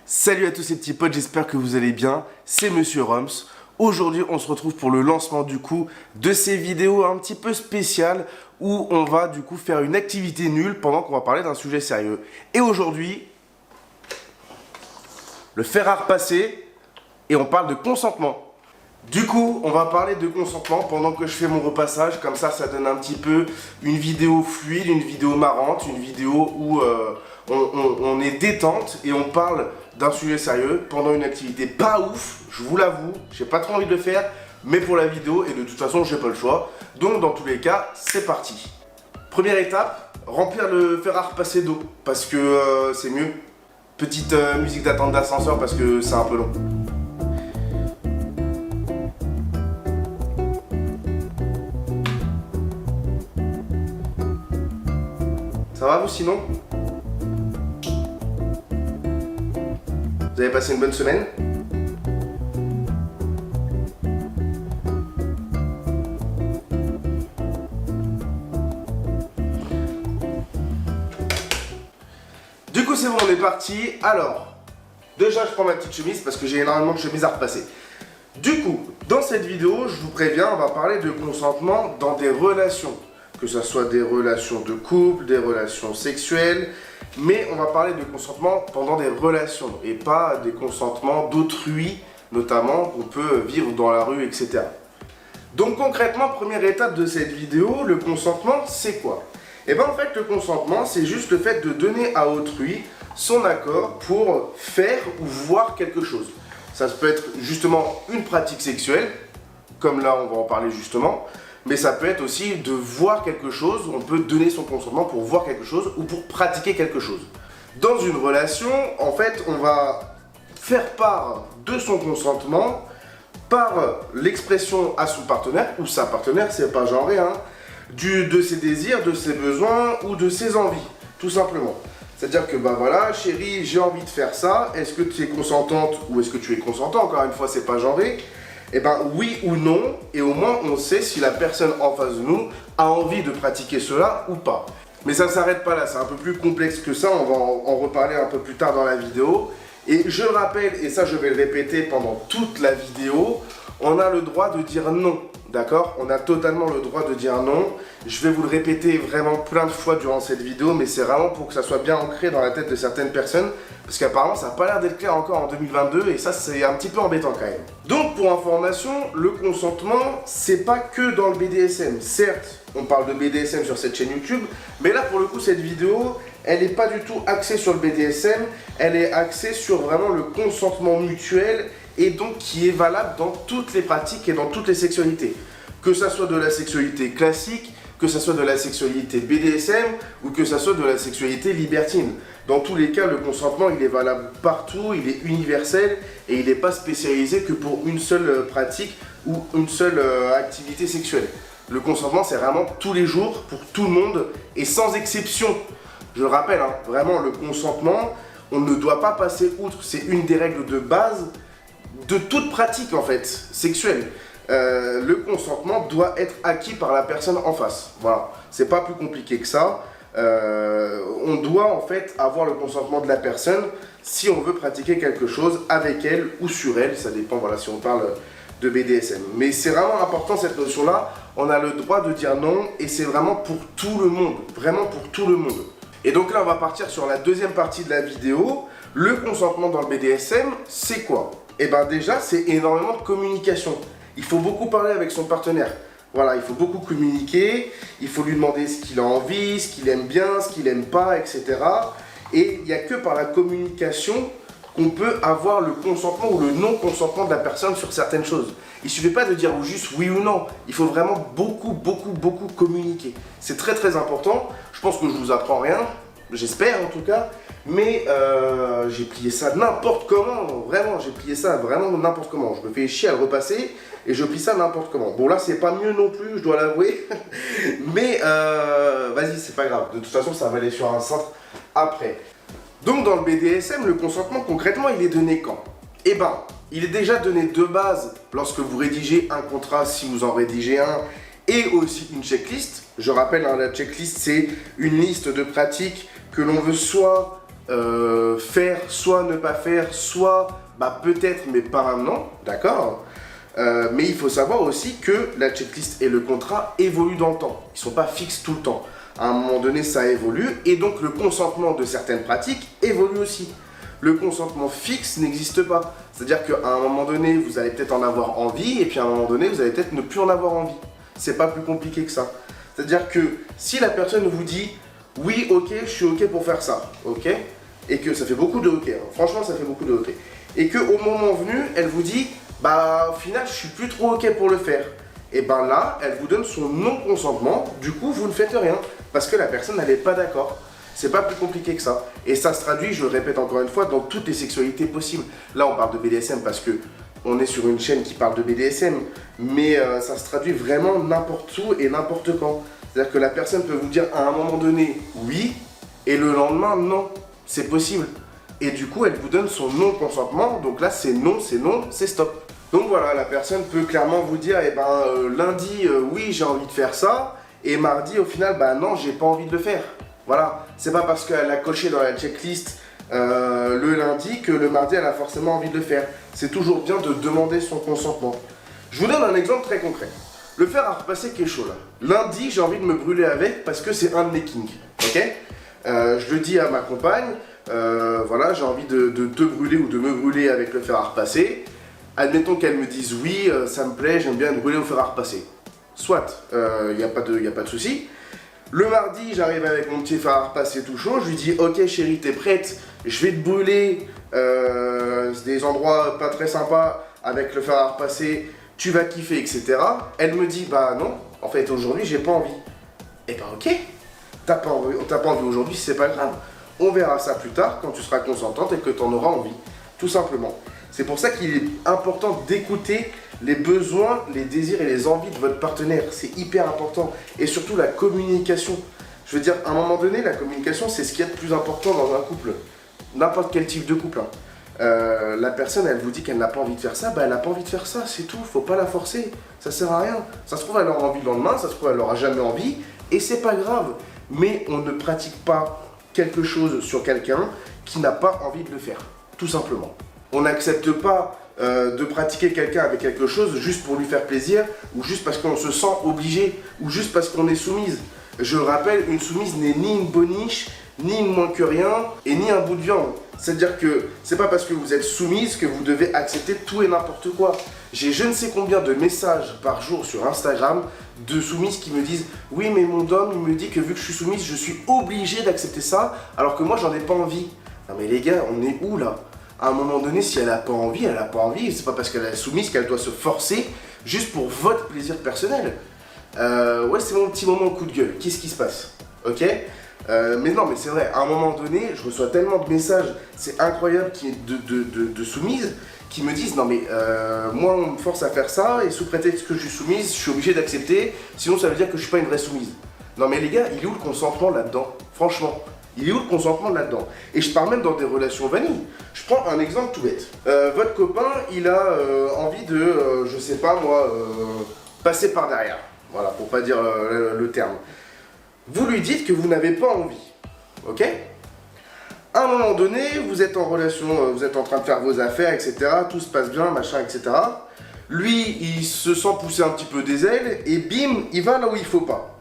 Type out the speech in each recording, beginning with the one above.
Salut à tous ces petits potes, j'espère que vous allez bien, c'est Monsieur Roms. Aujourd'hui on se retrouve pour le lancement du coup de ces vidéos un petit peu spéciales où on va du coup faire une activité nulle pendant qu'on va parler d'un sujet sérieux. Et aujourd'hui, le fer à repasser et on parle de consentement. Du coup, on va parler de consentement pendant que je fais mon repassage, comme ça donne un petit peu une vidéo fluide, une vidéo marrante, une vidéo où on est détente et on parle d'un sujet sérieux pendant une activité pas ouf, je vous l'avoue, j'ai pas trop envie de le faire, mais pour la vidéo et de toute façon j'ai pas le choix, donc dans tous les cas, c'est parti. Première étape, remplir le fer à repasser d'eau, parce que c'est mieux. Petite musique d'attente d'ascenseur parce que c'est un peu long. Ça va vous sinon? Vous avez passé une bonne semaine? Du coup c'est bon, on est parti. Alors, déjà je prends ma petite chemise parce que j'ai énormément de chemises à repasser. Du coup, dans cette vidéo, je vous préviens, on va parler de consentement dans des relations. Que ce soit des relations de couple, des relations sexuelles, mais on va parler de consentement pendant des relations et pas des consentements d'autrui, notamment qu'on peut vivre dans la rue, etc. Donc concrètement, première étape de cette vidéo, le consentement, c'est quoi? Et bien en fait, le consentement, c'est juste le fait de donner à autrui son accord pour faire ou voir quelque chose. Ça peut être justement une pratique sexuelle, comme là on va en parler justement, mais ça peut être aussi de voir quelque chose, on peut donner son consentement pour voir quelque chose ou pour pratiquer quelque chose. Dans une relation, en fait, on va faire part de son consentement par l'expression à son partenaire, ou sa partenaire, c'est pas genré, hein, de ses désirs, de ses besoins ou de ses envies, tout simplement. C'est-à-dire que, bah voilà, chérie, j'ai envie de faire ça, est-ce que tu es consentante ou est-ce que tu es consentant? Encore une fois, c'est pas genré. Eh ben oui ou non, et au moins on sait si la personne en face de nous a envie de pratiquer cela ou pas. Mais ça ne s'arrête pas là, c'est un peu plus complexe que ça, on va en reparler un peu plus tard dans la vidéo. Et je le rappelle, et ça je vais le répéter pendant toute la vidéo, on a le droit de dire non, d'accord? On a totalement le droit de dire non. Je vais vous le répéter vraiment plein de fois durant cette vidéo, mais c'est vraiment pour que ça soit bien ancré dans la tête de certaines personnes, parce qu'apparemment ça n'a pas l'air d'être clair encore en 2022, et ça c'est un petit peu embêtant quand même. Donc pour information, le consentement, c'est pas que dans le BDSM. Certes, on parle de BDSM sur cette chaîne YouTube, mais là pour le coup cette vidéo, elle n'est pas du tout axée sur le BDSM, elle est axée sur vraiment le consentement mutuel, et donc qui est valable dans toutes les pratiques et dans toutes les sexualités. Que ça soit de la sexualité classique, que ça soit de la sexualité BDSM ou que ça soit de la sexualité libertine. Dans tous les cas, le consentement, il est valable partout, il est universel et il n'est pas spécialisé que pour une seule pratique ou une seule activité sexuelle. Le consentement, c'est vraiment tous les jours, pour tout le monde et sans exception. Je le rappelle, hein, vraiment, le consentement, on ne doit pas passer outre. C'est une des règles de base de toute pratique, en fait, sexuelle. Le consentement doit être acquis par la personne en face. Voilà, c'est pas plus compliqué que ça. On doit en fait avoir le consentement de la personne si on veut pratiquer quelque chose avec elle ou sur elle, ça dépend, voilà, si on parle de BDSM. Mais c'est vraiment important cette notion-là, on a le droit de dire non et c'est vraiment pour tout le monde, vraiment pour tout le monde. Et donc là on va partir sur la deuxième partie de la vidéo. Le consentement dans le BDSM, c'est quoi? Et bien déjà, c'est énormément de communication. Il faut beaucoup parler avec son partenaire. Voilà, il faut beaucoup communiquer, il faut lui demander ce qu'il a envie, ce qu'il aime bien, ce qu'il n'aime pas, etc. Et il n'y a que par la communication qu'on peut avoir le consentement ou le non-consentement de la personne sur certaines choses. Il ne suffit pas de dire juste oui ou non, il faut vraiment beaucoup communiquer. C'est très très important, je pense que je vous apprends rien, j'espère en tout cas, mais j'ai plié ça n'importe comment, vraiment, j'ai plié ça vraiment n'importe comment. Je me fais chier à le repasser et je plie ça n'importe comment. Bon là c'est pas mieux non plus, je dois l'avouer, mais vas-y, c'est pas grave, de toute façon ça va aller sur un centre après. Donc dans le BDSM, le consentement concrètement il est donné quand? Eh ben, il est déjà donné de base lorsque vous rédigez un contrat, si vous en rédigez un, et aussi une checklist. Je rappelle, hein, la checklist c'est une liste de pratiques que l'on veut soit faire, soit ne pas faire, soit bah, peut-être mais pas maintenant, d'accord. Mais il faut savoir aussi que la checklist et le contrat évoluent dans le temps. Ils ne sont pas fixes tout le temps. À un moment donné, ça évolue et donc le consentement de certaines pratiques évolue aussi. Le consentement fixe n'existe pas. C'est-à-dire qu'à un moment donné, vous allez peut-être en avoir envie et puis à un moment donné, vous allez peut-être ne plus en avoir envie. C'est pas plus compliqué que ça. C'est-à-dire que si la personne vous dit « Oui, ok, je suis ok pour faire ça. » Ok. Et que ça fait beaucoup de ok. Hein. Franchement, ça fait beaucoup de ok. Et qu'au moment venu, elle vous dit « Bah, au final, je suis plus trop ok pour le faire. » Et ben là, elle vous donne son non-consentement. Du coup, vous ne faites rien. Parce que la personne, elle n'est pas d'accord. C'est pas plus compliqué que ça. Et ça se traduit, je le répète encore une fois, dans toutes les sexualités possibles. Là, on parle de BDSM parce que on est sur une chaîne qui parle de BDSM. Mais ça se traduit vraiment n'importe où et n'importe quand. C'est-à-dire que la personne peut vous dire à un moment donné oui, et le lendemain non. C'est possible. Et du coup, elle vous donne son non-consentement. Donc là, c'est non, c'est stop. Donc voilà, la personne peut clairement vous dire, eh ben, lundi, oui, j'ai envie de faire ça. Et mardi, au final, bah non, j'ai pas envie de le faire. Voilà, c'est pas parce qu'elle a coché dans la checklist le lundi que le mardi, elle a forcément envie de le faire. C'est toujours bien de demander son consentement. Je vous donne un exemple très concret. Le fer à repasser qui est chaud là. Lundi, j'ai envie de me brûler avec parce que c'est un de mes kinks. Ok. Je le dis à ma compagne, voilà, j'ai envie de te brûler ou de me brûler avec le fer à repasser. Admettons qu'elle me dise oui, ça me plaît, j'aime bien me brûler au fer à repasser. Soit, il n'y a pas de souci. Le mardi, j'arrive avec mon petit fer à repasser tout chaud, je lui dis ok chérie, t'es prête, je vais te brûler des endroits pas très sympas avec le fer à repasser, tu vas kiffer, etc. Elle me dit bah non, en fait aujourd'hui j'ai pas envie. Et ben ok, t'as pas envie aujourd'hui, c'est pas grave. On verra ça plus tard quand tu seras consentante et que tu en auras envie, tout simplement. C'est pour ça qu'il est important d'écouter les besoins, les désirs et les envies de votre partenaire. C'est hyper important. Et surtout la communication. Je veux dire, à un moment donné, la communication, c'est ce qu'il y a de plus important dans un couple. N'importe quel type de couple. La personne, elle vous dit qu'elle n'a pas envie de faire ça, bah elle n'a pas envie de faire ça, c'est tout. Faut pas la forcer. Ça sert à rien. Ça se trouve, elle aura envie le lendemain, ça se trouve, elle n'aura jamais envie. Et c'est pas grave. Mais on ne pratique pas quelque chose sur quelqu'un qui n'a pas envie de le faire. Tout simplement. On n'accepte pas de pratiquer quelqu'un avec quelque chose juste pour lui faire plaisir, ou juste parce qu'on se sent obligé, ou juste parce qu'on est soumise. Je le rappelle, une soumise n'est ni une boniche, ni une moins que rien, et ni un bout de viande. C'est-à-dire que c'est pas parce que vous êtes soumise que vous devez accepter tout et n'importe quoi. J'ai je ne sais combien de messages par jour sur Instagram de soumises qui me disent « Oui, mais mon dom, il me dit que vu que je suis soumise, je suis obligé d'accepter ça, alors que moi, j'en ai pas envie. » Non mais les gars, on est où là? À un moment donné, si elle n'a pas envie, elle n'a pas envie. C'est pas parce qu'elle est soumise qu'elle doit se forcer juste pour votre plaisir personnel. Ouais, c'est mon petit moment coup de gueule. Qu'est-ce qui se passe? Ok. Mais non, mais c'est vrai, à un moment donné, je reçois tellement de messages, c'est incroyable, de soumises qui me disent non mais moi on me force à faire ça et sous prétexte que je suis soumise, je suis obligé d'accepter, sinon ça veut dire que je suis pas une vraie soumise. Non mais les gars, il est où le consentement là-dedans? Franchement, il est où le consentement là-dedans? Et je parle même dans des relations vanilles. Je prends un exemple tout bête. Votre copain, il a envie de, je sais pas moi, passer par derrière. Voilà, pour pas dire le terme. Vous lui dites que vous n'avez pas envie, ok? À un moment donné, vous êtes en relation, vous êtes en train de faire vos affaires, etc. Tout se passe bien, machin, etc. Lui, il se sent pousser un petit peu des ailes et bim, il va là où il faut pas.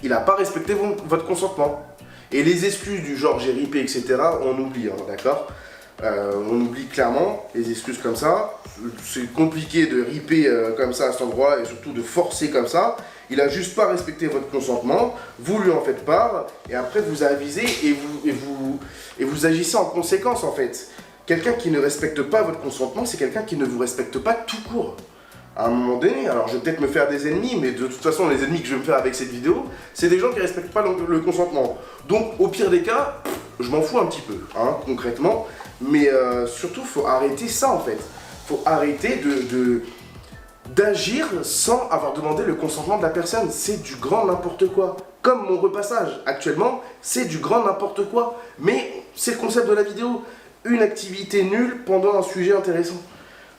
Il n'a pas respecté votre consentement. Et les excuses du genre j'ai ripé, etc., on oublie, hein, d'accord? On oublie clairement les excuses comme ça. C'est compliqué de riper comme ça à cet endroit et surtout de forcer comme ça. Il a juste pas respecté votre consentement, vous lui en faites part, et après vous avisez et vous agissez en conséquence en fait. Quelqu'un qui ne respecte pas votre consentement, c'est quelqu'un qui ne vous respecte pas tout court. À un moment donné, alors je vais peut-être me faire des ennemis, mais de toute façon les ennemis que je vais me faire avec cette vidéo, c'est des gens qui ne respectent pas le consentement. Donc au pire des cas, je m'en fous un petit peu, hein, concrètement, mais surtout faut arrêter ça en fait. Faut arrêter d'agir sans avoir demandé le consentement de la personne. C'est du grand n'importe quoi. Comme mon repassage actuellement, c'est du grand n'importe quoi. Mais c'est le concept de la vidéo. Une activité nulle pendant un sujet intéressant.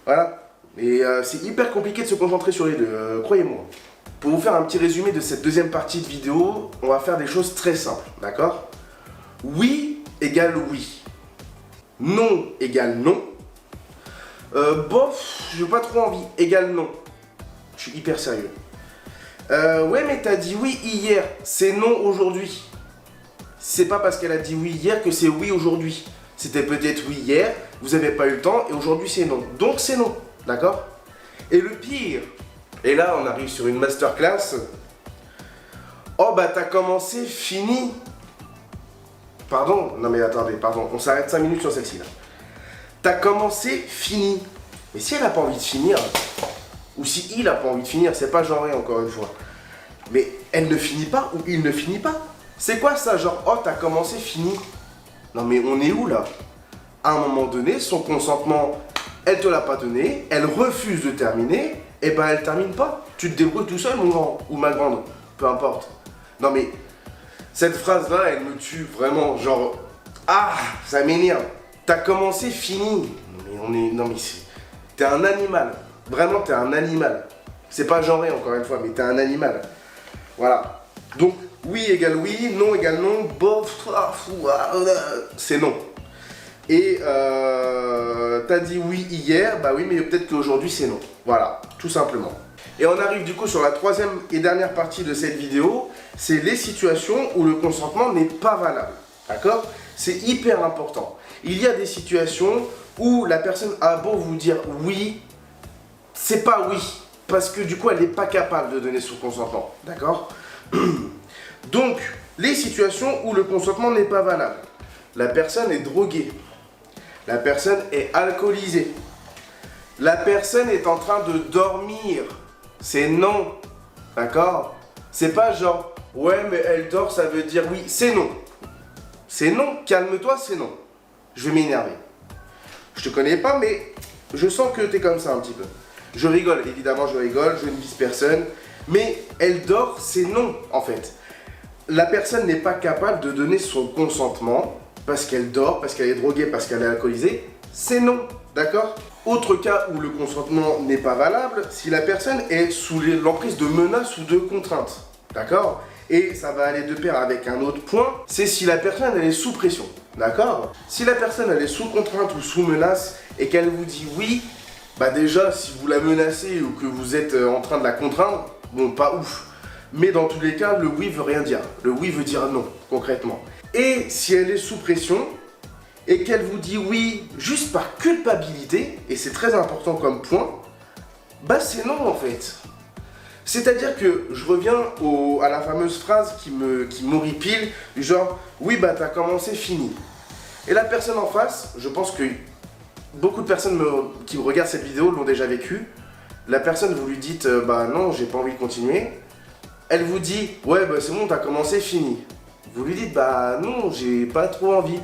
Voilà. Et c'est hyper compliqué de se concentrer sur les deux, croyez-moi. Pour vous faire un petit résumé de cette deuxième partie de vidéo, on va faire des choses très simples, d'accord? Oui, égale oui. Non égale non. Bof, j'ai pas trop envie, égale non. Je suis hyper sérieux. Ouais, mais t'as dit oui hier, c'est non aujourd'hui. C'est pas parce qu'elle a dit oui hier que c'est oui aujourd'hui. C'était peut-être oui hier, vous avez pas eu le temps, et aujourd'hui c'est non. Donc c'est non, d'accord? Et le pire, et là on arrive sur une masterclass. Oh bah t'as commencé, fini. Pardon, non mais attendez, pardon, on s'arrête 5 minutes sur celle-ci là. T'as commencé, fini. Mais si elle a pas envie de finir, ou si il a pas envie de finir, c'est pas genré encore une fois. Mais elle ne finit pas ou il ne finit pas. C'est quoi ça, genre, oh t'as commencé, fini? Non mais on est où là? À un moment donné, son consentement, elle te l'a pas donné, elle refuse de terminer, et ben elle termine pas. Tu te débrouilles tout seul mon grand, ou ma grande, peu importe. Non mais, cette phrase là, elle me tue vraiment, genre, ah, ça m'énerve. T'as commencé, fini. Non mais t'es un animal. Vraiment, t'es un animal. C'est pas genré encore une fois, mais t'es un animal. Voilà. Donc, oui égale oui, non égale non, bof, c'est non. Et t'as dit oui hier, bah oui, mais peut-être qu'aujourd'hui c'est non. Voilà, tout simplement. Et on arrive du coup sur la troisième et dernière partie de cette vidéo, c'est les situations où le consentement n'est pas valable. D'accord? C'est hyper important. Il y a des situations où la personne a beau vous dire oui, c'est pas oui, parce que du coup elle n'est pas capable de donner son consentement, d'accord? Donc, les situations où le consentement n'est pas valable. La personne est droguée, la personne est alcoolisée, la personne est en train de dormir, c'est non, d'accord? C'est pas genre, ouais mais elle dort, ça veut dire oui, c'est non. C'est non, calme-toi, c'est non. Je vais m'énerver. Je te connais pas, mais je sens que t'es comme ça un petit peu. Je rigole, évidemment je rigole, je ne vise personne. Mais elle dort, c'est non, en fait. La personne n'est pas capable de donner son consentement parce qu'elle dort, parce qu'elle est droguée, parce qu'elle est alcoolisée. C'est non, d'accord? Autre cas où le consentement n'est pas valable, si la personne est sous l'emprise de menaces ou de contraintes, d'accord? Et ça va aller de pair avec un autre point, c'est si la personne elle est sous pression, d'accord? Si la personne elle est sous contrainte ou sous menace et qu'elle vous dit oui, bah déjà si vous la menacez ou que vous êtes en train de la contraindre, bon pas ouf. Mais dans tous les cas, le oui veut rien dire. Le oui veut dire non, concrètement. Et si elle est sous pression et qu'elle vous dit oui juste par culpabilité, et c'est très important comme point, bah c'est non en fait. C'est-à-dire que je reviens à la fameuse phrase qui m'horripile, du genre oui bah t'as commencé, fini. Et la personne en face, je pense que beaucoup de personnes qui regardent cette vidéo l'ont déjà vécu. La personne, vous lui dites bah non, j'ai pas envie de continuer. Elle vous dit ouais bah c'est bon, t'as commencé, fini. Vous lui dites bah non, j'ai pas trop envie.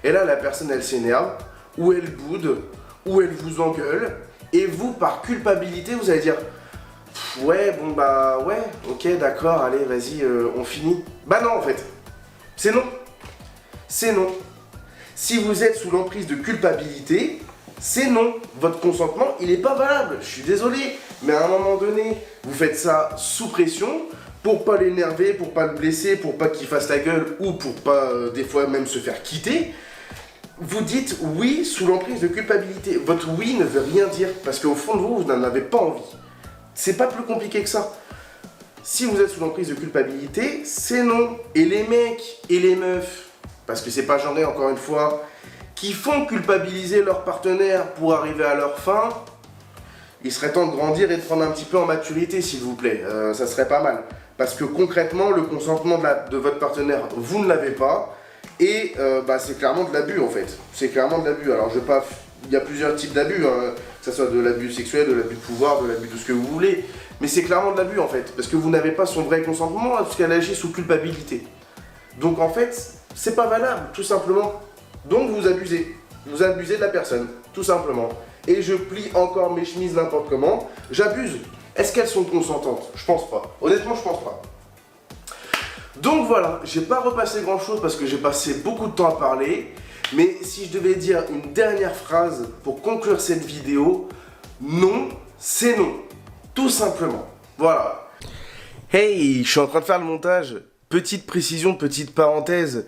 Et là la personne elle s'énerve, ou elle boude, ou elle vous engueule, et vous par culpabilité vous allez dire ouais bon bah ouais, ok d'accord, allez vas-y on finit. Bah non en fait, c'est non. C'est non. Si vous êtes sous l'emprise de culpabilité, c'est non. Votre consentement il est pas valable, je suis désolé. Mais à un moment donné, vous faites ça sous pression, pour pas l'énerver, pour pas le blesser, pour pas qu'il fasse la gueule, ou pour pas des fois même se faire quitter. Vous dites oui sous l'emprise de culpabilité. Votre oui ne veut rien dire, parce qu'au fond de vous, vous n'en avez pas envie. C'est pas plus compliqué que ça. Si vous êtes sous l'emprise de culpabilité, c'est non. Et les mecs et les meufs, parce que c'est pas genré encore une fois, qui font culpabiliser leur partenaire pour arriver à leur fin, il serait temps de grandir et de prendre un petit peu en maturité, s'il vous plaît. Ça serait pas mal. Parce que concrètement, le consentement de votre partenaire, vous ne l'avez pas. Et bah, c'est clairement de l'abus en fait. C'est clairement de l'abus. Alors je vais pas... Il y a plusieurs types d'abus, hein. Que ce soit de l'abus sexuel, de l'abus de pouvoir, de l'abus de ce que vous voulez. Mais c'est clairement de l'abus en fait. Parce que vous n'avez pas son vrai consentement, parce qu'elle agit sous culpabilité. Donc en fait, c'est pas valable, tout simplement. Donc vous abusez. Vous abusez de la personne, tout simplement. Et je plie encore mes chemises n'importe comment. J'abuse. Est-ce qu'elles sont consentantes? Je pense pas. Honnêtement, je pense pas. Donc voilà, j'ai pas repassé grand chose parce que j'ai passé beaucoup de temps à parler. Mais si je devais dire une dernière phrase pour conclure cette vidéo, non, c'est non. Tout simplement. Voilà. Hey, je suis en train de faire le montage. Petite précision, petite parenthèse.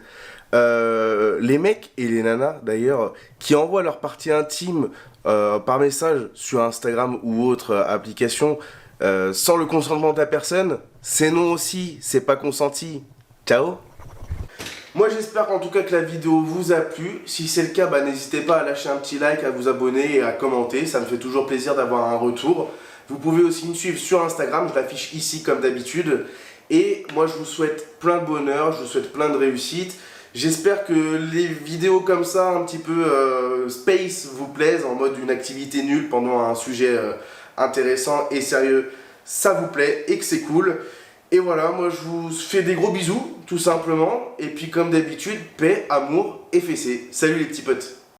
Les mecs et les nanas d'ailleurs qui envoient leur partie intime par message sur Instagram ou autre application sans le consentement de la personne, c'est non aussi, c'est pas consenti. Ciao. Moi j'espère en tout cas que la vidéo vous a plu. Si c'est le cas, n'hésitez pas à lâcher un petit like, à vous abonner et à commenter. Ça me fait toujours plaisir d'avoir un retour. Vous pouvez aussi me suivre sur Instagram, je l'affiche ici comme d'habitude. Et moi je vous souhaite plein de bonheur, je vous souhaite plein de réussite. J'espère que les vidéos comme ça, un petit peu space, vous plaisent, en mode une activité nulle pendant un sujet intéressant et sérieux. Ça vous plaît et que c'est cool. Et voilà, moi je vous fais des gros bisous, tout simplement. Et puis comme d'habitude, paix, amour et fessées. Salut les petits potes.